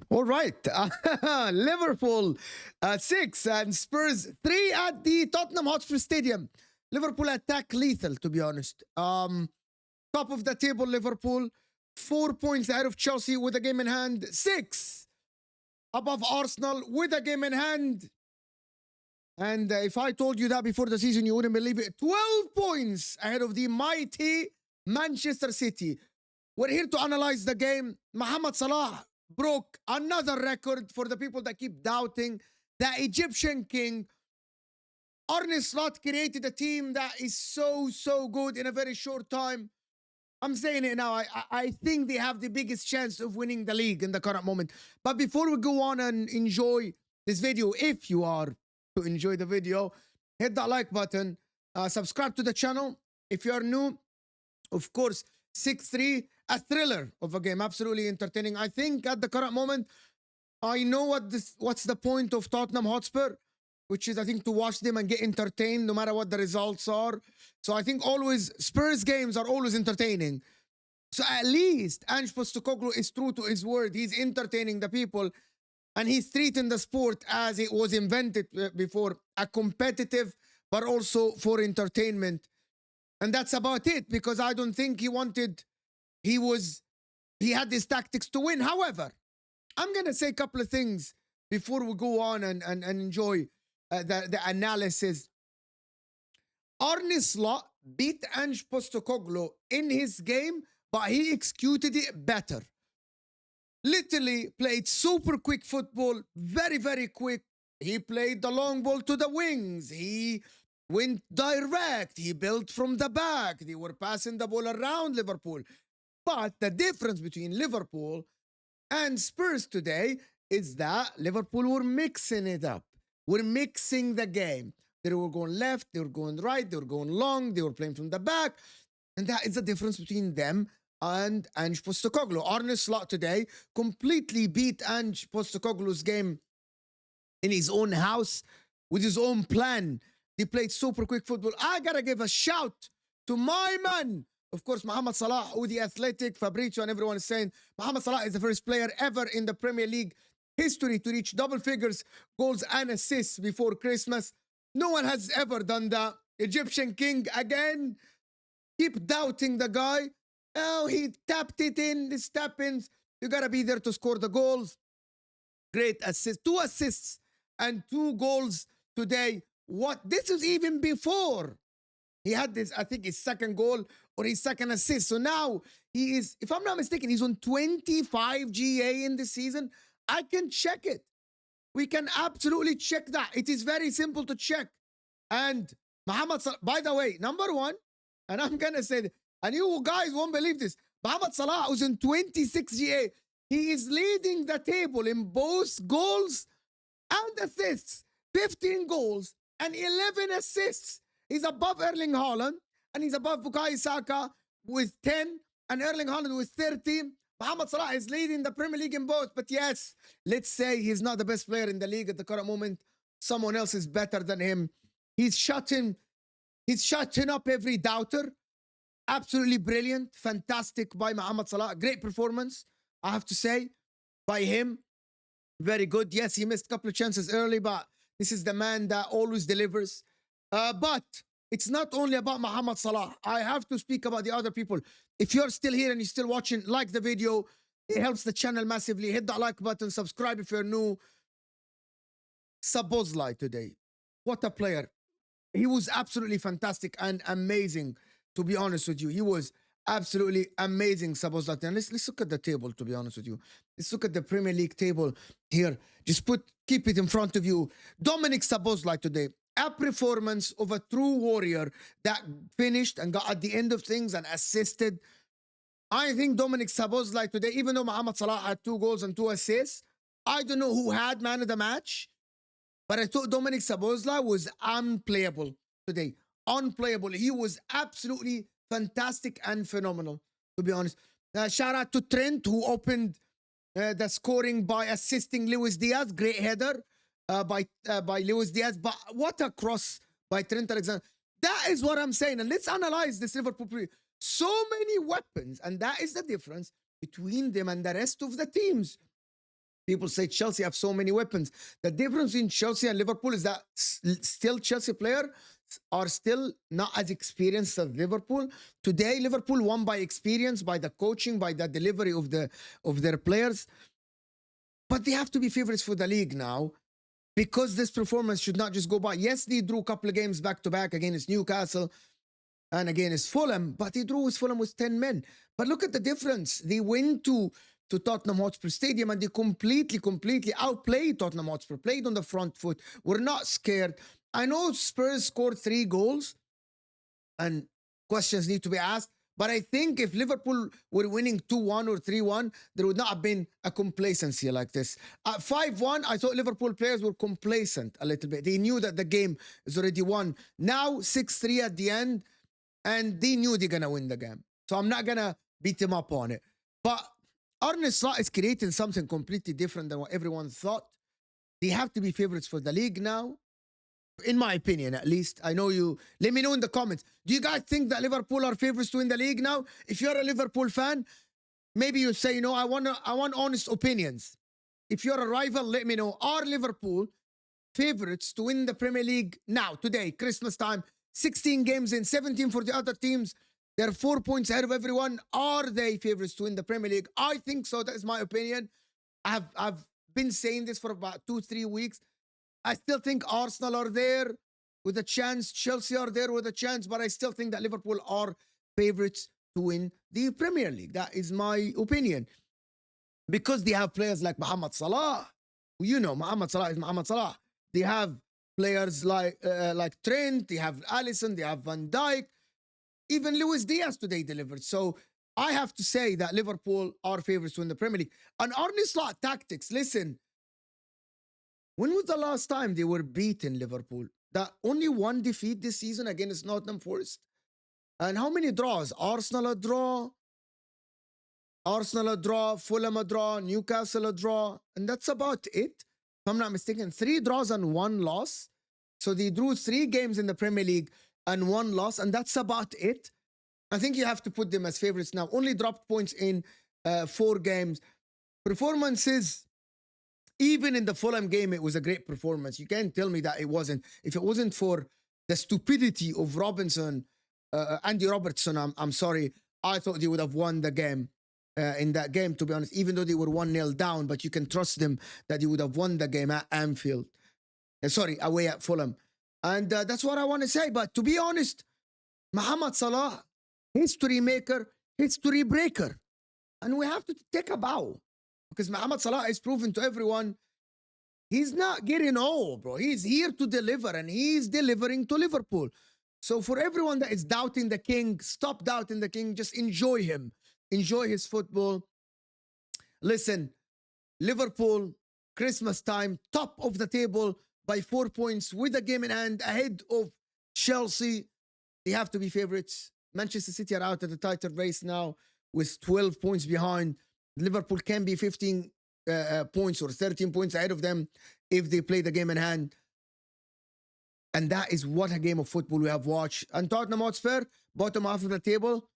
All right. Liverpool 6 and Spurs 3 at the Tottenham Hotspur Stadium. Liverpool attack lethal, to be honest. Top of the table, Liverpool. 4 points ahead of Chelsea with a game in hand. 6 above Arsenal with a game in hand. And if I told you that before the season, you wouldn't believe it. 12 points ahead of the mighty Manchester City. We're here to analyze the game. Mohamed Salah broke another record for the people that keep doubting. The Egyptian king, Arne Slot, created a team that is so good in a very short time. I'm saying it now. I think they have the biggest chance of winning the league in the current moment. But before we go on and enjoy this video, if you are to enjoy the video, hit that like button, subscribe to the channel. If you are new, of course, 6-3, a thriller of a game, absolutely entertaining. I think at the current moment, I know what's the point of Tottenham Hotspur, which is, I think, to watch them and get entertained no matter what the results are. So I think always Spurs games are always entertaining. So at least Ange Postecoglou is true to his word. He's entertaining the people, and he's treating the sport as it was invented before, a competitive, but also for entertainment. And that's about it, because I don't think he had his tactics to win. However, I'm going to say a couple of things before we go on and enjoy the analysis. Arne Slot beat Ange Postecoglou in his game, but he executed it better. Literally played super quick football, very quick. He played the long ball to the wings. He went direct. He built from the back. They were passing the ball around Liverpool. But the difference between Liverpool and Spurs today is that Liverpool were mixing it up. We're mixing the game. They were going left, they were going right, they were going long, they were playing from the back. And that is the difference between them and Ange Postecoglou. Arne Slot today completely beat Ange Postecoglou's game in his own house with his own plan. They played super quick football. I gotta give a shout to my man, of course, Mohamed Salah, who the Athletic, Fabrizio, and everyone is saying Mohamed Salah is the first player ever in the Premier League history to reach double figures goals and assists before Christmas. No one has ever done that. Egyptian king again. Keep doubting the guy. Oh, he tapped it in, the tap-ins. You gotta be there to score the goals. Great assist. 2 assists and 2 goals today. What? This is even before he had this, I think, his second goal or his second assist. So now he is, if I'm not mistaken, he's on 25 GA in this season. I can check it. We can absolutely check that. It is very simple to check. And Mohamed Salah, by the way, number one, and I'm going to say that, and you guys won't believe this, Mohamed Salah was in 26 GA. He is leading the table in both goals and assists. 15 goals and 11 assists. He's above Erling Haaland, and he's above Bukayo Saka with 10, and Erling Haaland with 13. Mohamed Salah is leading the Premier League in both. But yes, let's say he's not the best player in the league at the current moment. Someone else is better than him. He's shutting up every doubter. Absolutely brilliant. Fantastic by Mohamed Salah. Great performance, I have to say, by him. Very good. Yes, he missed a couple of chances early, but this is the man that always delivers. But it's not only about Mohamed Salah. I have to speak about the other people. If you're still here and you're still watching, like the video. It helps the channel massively. Hit that like button. Subscribe if you're new. Szoboszlai today. What a player. He was absolutely fantastic and amazing, to be honest with you. He was absolutely amazing, Szoboszlai. And let's look at the table, to be honest with you. Let's look at the Premier League table here. Just keep it in front of you. Dominic Szoboszlai today. A performance of a true warrior that finished and got at the end of things and assisted. I think Dominic Szoboszlai today, even though Mohamed Salah had 2 goals and 2 assists, I don't know who had man of the match, but I thought Dominic Szoboszlai was unplayable today. Unplayable. He was absolutely fantastic and phenomenal, to be honest. Shout out to Trent, who opened the scoring by assisting Luis Diaz. Great header by Luis Diaz. But what a cross by Trent Alexander. That is what I'm saying. And let's analyze this Liverpool play. So many weapons. And that is the difference between them and the rest of the teams. People say Chelsea have so many weapons. The difference in Chelsea and Liverpool is that still Chelsea players are still not as experienced as Liverpool. Today, Liverpool won by experience, by the coaching, by the delivery of their players. But they have to be favorites for the league now, because this performance should not just go by. Yes, they drew a couple of games back to back against Newcastle and against Fulham, but they drew with Fulham with 10 men. But look at the difference. They went to Tottenham Hotspur Stadium and they completely outplayed Tottenham Hotspur, played on the front foot, were not scared. I know Spurs scored 3 goals and questions need to be asked, but I think if Liverpool were winning 2-1 or 3-1, there would not have been a complacency like this. 5-1, I thought Liverpool players were complacent a little bit. They knew that the game is already won. Now 6-3 at the end, and they knew they're going to win the game. So I'm not going to beat them up on it. But Arne Slot is creating something completely different than what everyone thought. They have to be favorites for the league now, in my opinion, at least. I know you. Let me know in the comments. Do you guys think that Liverpool are favorites to win the league now? If you're a Liverpool fan, maybe you say, I want honest opinions. If you're a rival, let me know. Are Liverpool favorites to win the Premier League now, today, Christmas time? 16 games in, 17 for the other teams. They're 4 points ahead of everyone. Are they favorites to win the Premier League? I think so. That is my opinion. I've been saying this for about 2-3 weeks. I still think Arsenal are there with a chance. Chelsea are there with a chance. But I still think that Liverpool are favorites to win the Premier League. That is my opinion. Because they have players like Mohamed Salah. Mohamed Salah is Mohamed Salah. They have players like Trent. They have Alisson. They have Van Dijk. Even Luis Diaz today delivered. So I have to say that Liverpool are favorites to win the Premier League. And Arne Slot tactics, listen. When was the last time they were beaten, Liverpool? That only one defeat this season against Nottingham Forest. And how many draws? Arsenal a draw, Fulham a draw, Newcastle a draw. And that's about it. If I'm not mistaken, 3 draws and 1 loss. So they drew 3 games in the Premier League and 1 loss. And that's about it. I think you have to put them as favorites now. Only dropped points in 4 games. Performances. Even in the Fulham game, it was a great performance. You can't tell me that it wasn't. If it wasn't for the stupidity of Robinson, Andy Robertson, I'm sorry, I thought they would have won the game in that game, to be honest, even though they were 1-0 down. But you can trust them that they would have won the game at Anfield. Away at Fulham. And that's what I want to say. But to be honest, Mohamed Salah, history maker, history breaker. And we have to take a bow. Because Mohamed Salah is proven to everyone he's not getting old, bro. He's here to deliver, and he's delivering to Liverpool. So for everyone that is doubting the king, stop doubting the king. Just enjoy him. Enjoy his football. Listen, Liverpool, Christmas time, top of the table by 4 points with a game in hand, ahead of Chelsea. They have to be favorites. Manchester City are out of the title race now with 12 points behind. Liverpool can be 15 points or 13 points ahead of them if they play the game in hand. And that is what a game of football we have watched. And Tottenham Hotspur, bottom half of the table,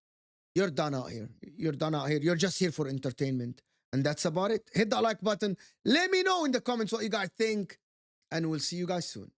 you're done out here. You're done out here. You're just here for entertainment. And that's about it. Hit that like button. Let me know in the comments what you guys think. And we'll see you guys soon.